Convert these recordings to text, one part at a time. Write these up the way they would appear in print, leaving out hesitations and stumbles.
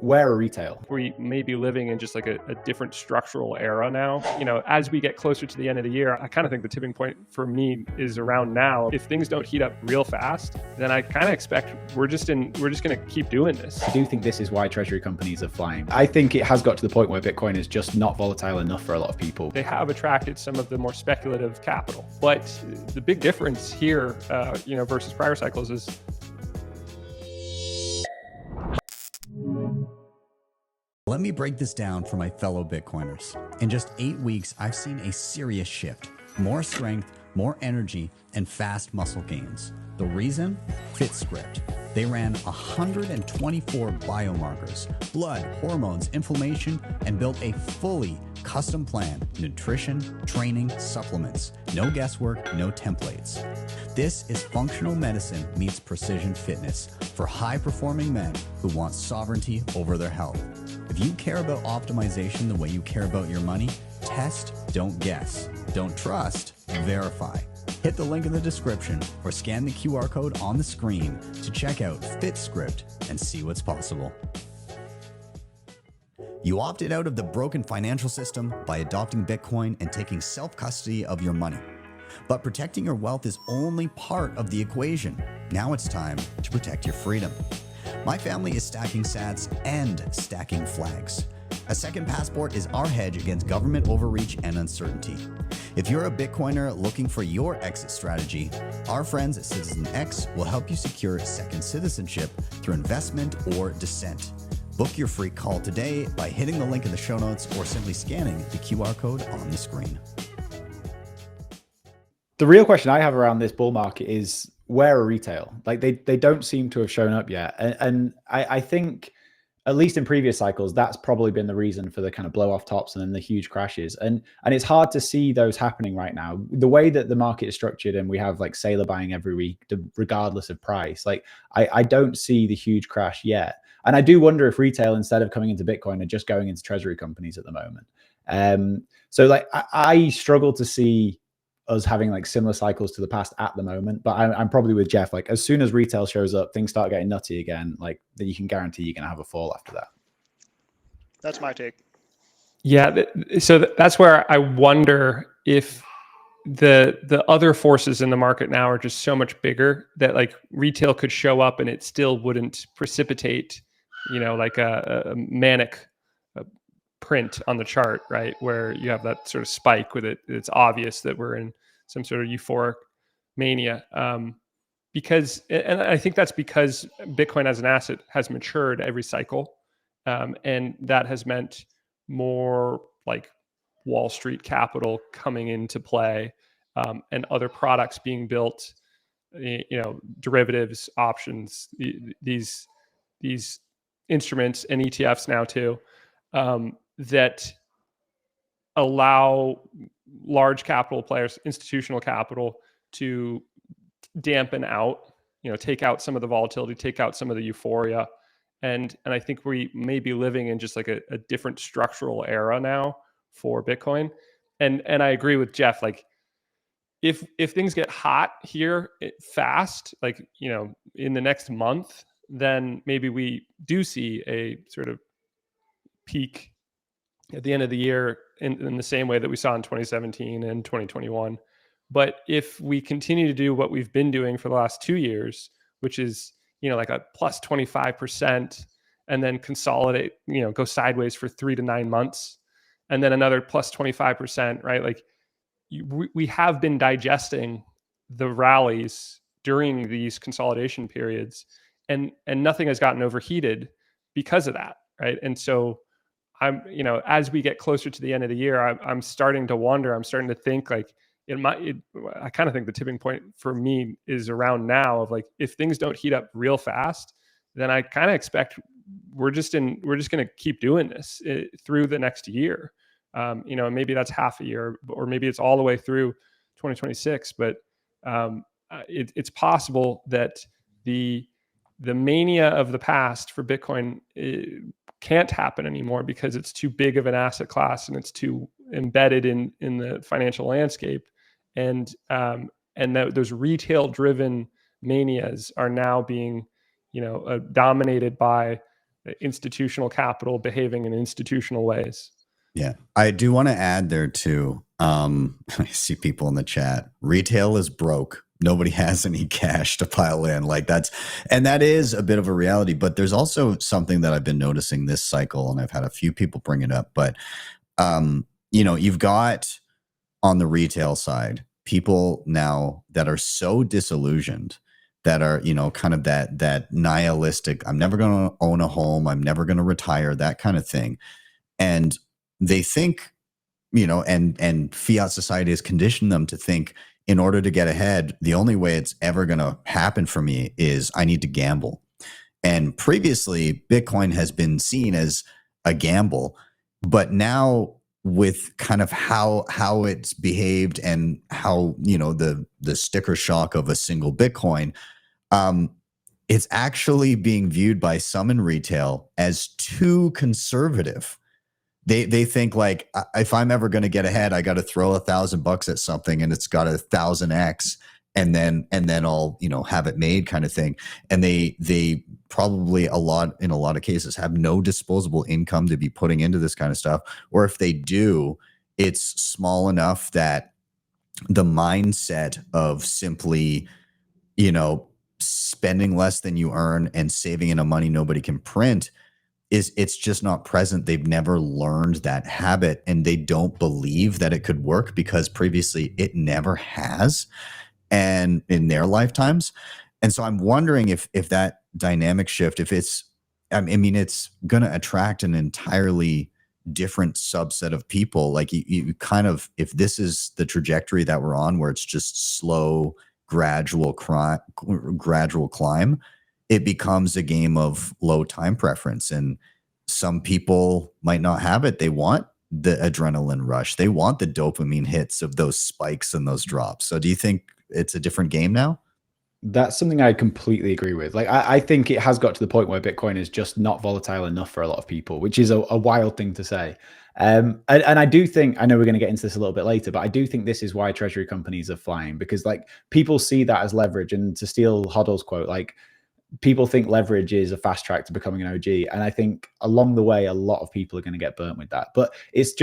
where are retail? We may be living in just like a different structural era now. As we get closer to the end of the year, I kind of think the tipping point for me is around now. If things don't heat up real fast, then I kind of expect we're just going to keep doing this. I do think this is why treasury companies are flying. I think it has got to the point where Bitcoin is just not volatile enough for a lot of people. They have attracted some of the more speculative capital, but the big difference here, versus prior cycles is Let me break this down for my fellow Bitcoiners. In just 8 weeks, I've seen a serious shift. More strength, more energy, and fast muscle gains. The reason? FITSCRIPT. They ran 124 biomarkers, blood, hormones, inflammation, and built a fully custom plan: nutrition, training, supplements. No guesswork, no templates. This is functional medicine meets precision fitness for high-performing men who want sovereignty over their health. If you care about optimization the way you care about your money, test, don't guess. Don't trust, verify. Hit the link in the description or scan the QR code on the screen to check out FITSCRIPT and see what's possible. You opted out of the broken financial system by adopting Bitcoin and taking self-custody of your money. But protecting your wealth is only part of the equation. Now it's time to protect your freedom. My family is stacking sats and stacking flags. A second passport is our hedge against government overreach and uncertainty. If you're a Bitcoiner looking for your exit strategy, our friends at Citizen X will help you secure second citizenship through investment or descent. Book your free call today by hitting the link in the show notes or simply scanning the QR code on the screen. The real question I have around this bull market is, where are retail? Like they don't seem to have shown up yet. And I think, at least in previous cycles, that's probably been the reason for the kind of blow off tops and then the huge crashes. And it's hard to see those happening right now. The way that the market is structured, and we have like sailor buying every week, regardless of price, like I don't see the huge crash yet. And I do wonder if retail, instead of coming into Bitcoin, are just going into treasury companies at the moment. So like I struggle to see us having like similar cycles to the past at the moment, but I'm probably with Jeff. Like as soon as retail shows up, things start getting nutty again. Like then you can guarantee you're going to have a fall after that. That's my take. Yeah. So that's where I wonder if the other forces in the market now are just so much bigger that like retail could show up and it still wouldn't precipitate, like a manic print on the chart, right? Where you have that sort of spike with it. It's obvious that we're in some sort of euphoric mania. Because I think that's because Bitcoin as an asset has matured every cycle. And that has meant more like Wall Street capital coming into play, and other products being built, derivatives, options, these instruments and ETFs now too, that allow large capital players, institutional capital, to dampen out, take out some of the volatility, take out some of the euphoria. And I think we may be living in just like a different structural era now for Bitcoin. And I agree with Jeff, like if things get hot here fast, like, in the next month, then maybe we do see a sort of peak at the end of the year in the same way that we saw in 2017 and 2021. But if we continue to do what we've been doing for the last 2 years, which is, like a plus 25%, and then consolidate, go sideways for 3 to 9 months, and then another plus 25%, right? Like we have been digesting the rallies during these consolidation periods, and nothing has gotten overheated because of that, right? And so I'm, as we get closer to the end of the year, I'm starting to wonder. I'm starting to think like I kind of think the tipping point for me is around now of like, if things don't heat up real fast, then I kind of expect we're just going to keep doing this through the next year. Maybe that's half a year, or maybe it's all the way through 2026. But it's possible that the mania of the past for Bitcoin can't happen anymore because it's too big of an asset class and it's too embedded in the financial landscape. And those retail driven manias are now being, dominated by institutional capital behaving in institutional ways. Yeah, I do want to add there too. I see people in the chat. Retail is broke. Nobody has any cash to pile in. Like that is a bit of a reality. But there's also something that I've been noticing this cycle, and I've had a few people bring it up. But you've got on the retail side people now that are so disillusioned, that are kind of that nihilistic. I'm never going to own a home. I'm never going to retire. That kind of thing, and they think, and fiat society has conditioned them to think, in order to get ahead, the only way it's ever going to happen for me is I need to gamble. And previously, Bitcoin has been seen as a gamble, but now with kind of how it's behaved and how, the sticker shock of a single Bitcoin, it's actually being viewed by some in retail as too conservative. They think like, if I'm ever going to get ahead, I got to throw $1,000 at something and it's got 1,000x, and then I'll have it made, kind of thing. And they probably in a lot of cases have no disposable income to be putting into this kind of stuff, or if they do, it's small enough that the mindset of simply spending less than you earn and saving in a money nobody can print, it's just not present. They've never learned that habit, and they don't believe that it could work because previously it never has, and in their lifetimes. And so I'm wondering if that dynamic shift, if it's going to attract an entirely different subset of people. Like you kind of, if this is the trajectory that we're on, where it's just slow, gradual climb, it becomes a game of low time preference. And some people might not have it. They want the adrenaline rush. They want the dopamine hits of those spikes and those drops. So do you think it's a different game now? That's something I completely agree with. Like, I think it has got to the point where Bitcoin is just not volatile enough for a lot of people, which is a wild thing to say. And I do think, I know we're going to get into this a little bit later, but I do think this is why treasury companies are flying, because like people see that as leverage. And to steal Hoddle's quote, like, people think leverage is a fast track to becoming an OG. And I think along the way, a lot of people are going to get burnt with that. But it's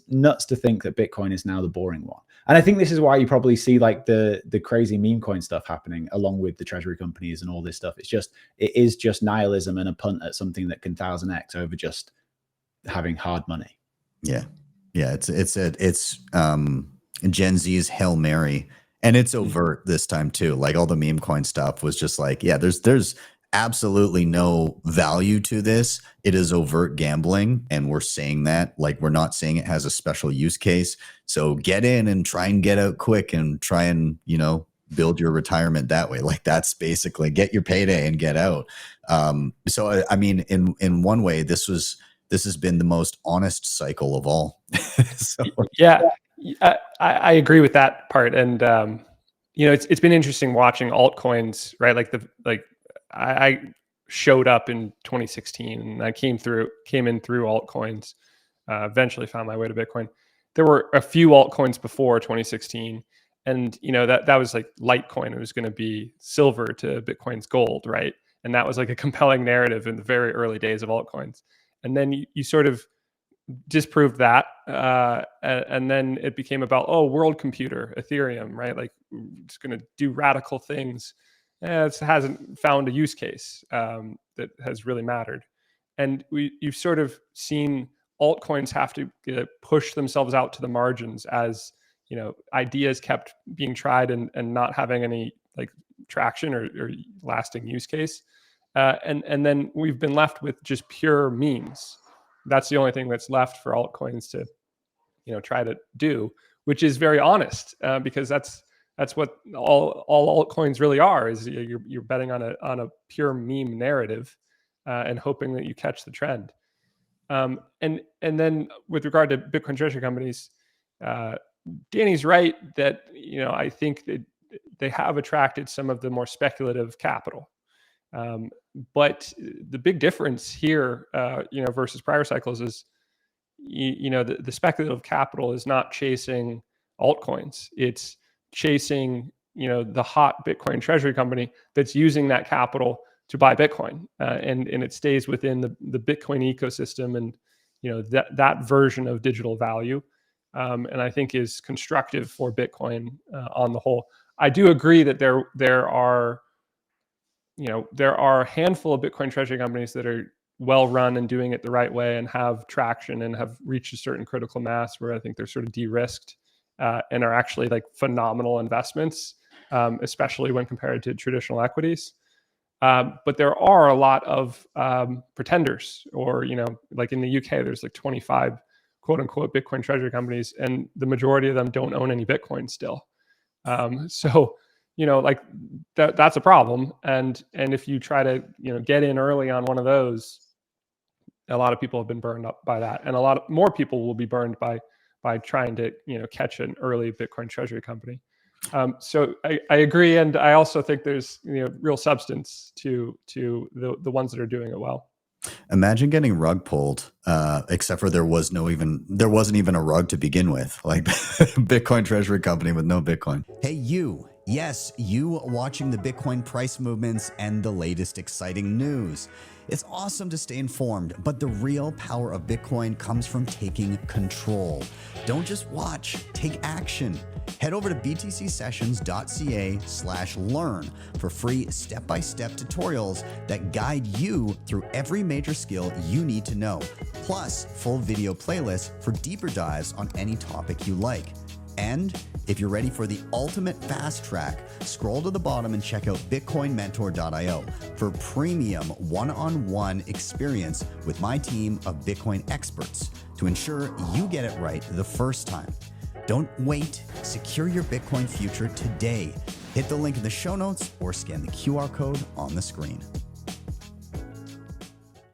nuts to think that Bitcoin is now the boring one. And I think this is why you probably see like the crazy meme coin stuff happening along with the treasury companies and all this stuff. It is just nihilism and a punt at something that can 1000x over just having hard money. Yeah. Yeah. It's Gen Z's Hail Mary. And it's overt this time too. Like all the meme coin stuff was just like, yeah, there's absolutely no value to this. It is overt gambling. And we're saying that, like, we're not saying it has a special use case. So get in and try and get out quick and try and, build your retirement that way. Like that's basically get your payday and get out. So, I mean, in one way, this has been the most honest cycle of all. So, yeah. I agree with that part, and it's been interesting watching altcoins, right? Like I showed up in 2016, and I came in through altcoins. Eventually found my way to Bitcoin. There were a few altcoins before 2016, and that was like Litecoin. It was going to be silver to Bitcoin's gold, right? And that was like a compelling narrative in the very early days of altcoins. And then you sort of disproved that, and then it became about world computer, Ethereum, right? Like it's going to do radical things. It hasn't found a use case that has really mattered, and you've sort of seen altcoins have to push themselves out to the margins as ideas kept being tried and not having any like traction or lasting use case, and then we've been left with just pure memes. That's the only thing that's left for altcoins to, try to do, which is very honest, because that's what all altcoins really are. Is you're betting on a pure meme narrative, and hoping that you catch the trend. And then with regard to Bitcoin treasury companies, Danny's right that I think that they have attracted some of the more speculative capital. But the big difference here, versus prior cycles is, the speculative capital is not chasing altcoins. It's chasing, the hot Bitcoin treasury company that's using that capital buy Bitcoin, and it stays within the Bitcoin ecosystem, and that version of digital value, and I think is constructive for Bitcoin on the whole. I do agree that there are a handful of Bitcoin treasury companies that are well run and doing it the right way and have traction and have reached a certain critical mass where I think they're sort of de-risked and are actually like phenomenal investments, especially when compared to traditional equities. But there are a lot of pretenders, or like in the UK, there's like 25 quote unquote Bitcoin treasury companies, and the majority of them don't own any Bitcoin still. So like that's a problem. And if you try to get in early on one of those, a lot of people have been burned up by that, and a lot more people will be burned by trying to catch an early Bitcoin treasury company. So I agree, and I also think there's real substance to the ones that are doing it well. Imagine getting rug pulled, except for there wasn't even a rug to begin with, like Bitcoin treasury company with no Bitcoin. Hey, you. Yes, you watching the Bitcoin price movements and the latest exciting news. It's awesome to stay informed, but the real power of Bitcoin comes from taking control. Don't just watch, take action. Head over to btcsessions.ca/learn for free step-by-step tutorials that guide you through every major skill you need to know, plus full video playlists for deeper dives on any topic you like. And if you're ready for the ultimate fast track, scroll to the bottom and check out bitcoinmentor.io for premium one-on-one experience with my team of Bitcoin experts to ensure you get it right the first time. Don't wait. Secure your Bitcoin future today. Hit the link in the show notes or scan the QR code on the screen.